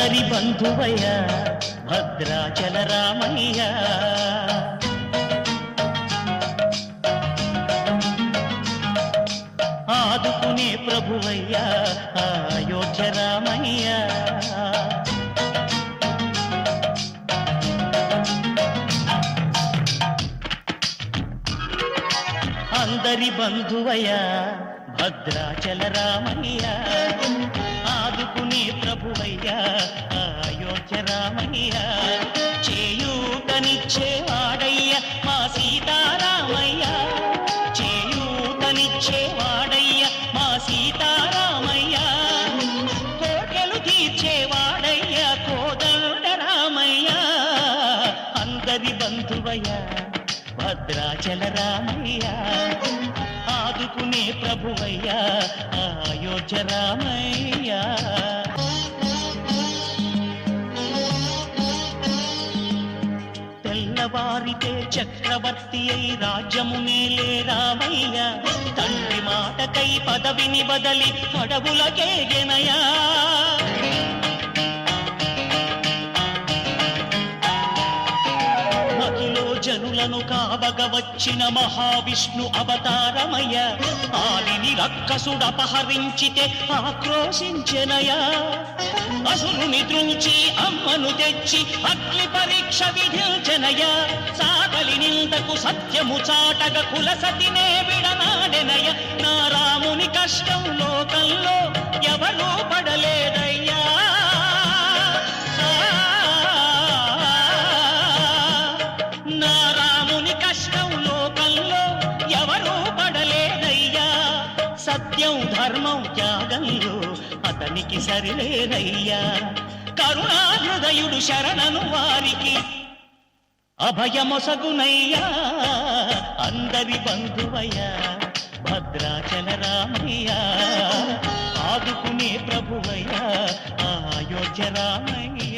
అందరి బంధువయ్య భద్రాచల రామయ్య ఆదుకునే ప్రభువయ్య అయోధ్య రామయ్య అందరి బంధువయ్య భద్రాచల రామయ్య ఆదుకునే ప్రభువయ్య అయోధ్య రామయ్య చేయూతనిచ్చేవాడయ్య మా సీతారామయ్య చేయూతనిచ్చేవాడయ్య మా సీతారామయ్య కోటలు తీర్చేవాడయ్య కోదండ రామయ్య అందరి బంధువయ్య భద్రాచల రామయ్య ఆదుకునే ప్రభువయ్య అయోధ్య రామయ్య తెల్లవారితే చక్రవర్తి అయి రాజ్యమునేలే రామయ్య తండ్రి మాటకై పదవిని బదలి అడవులకేగెనయా జనులను కావగ వచ్చిన మహావిష్ణు అవతారమయ్య ఆలిని రక్కసుడపహరించితే ఆక్రోశించెనయా అసురుని ద్రుంచి అమ్మను తెచ్చి అగ్ని పరీక్ష విధించెనయా సాగలి నిందకు సత్యము చాటగ కులసతినే విడనాడెనయ నా రాముని కష్టం లోకంలో ఎవరూ పడలేదయ్యా సత్యం ధర్మం త్యాగంలో అతనికి సరిలేదయ్యా కరుణాహృదయుడు శరణను వారికి అభయమొసగునయ్యా అందరి బంధువయ్య భద్రాచల రామయ్య ఆదుకునే ప్రభువయ్య అయోధ్య రామయ్య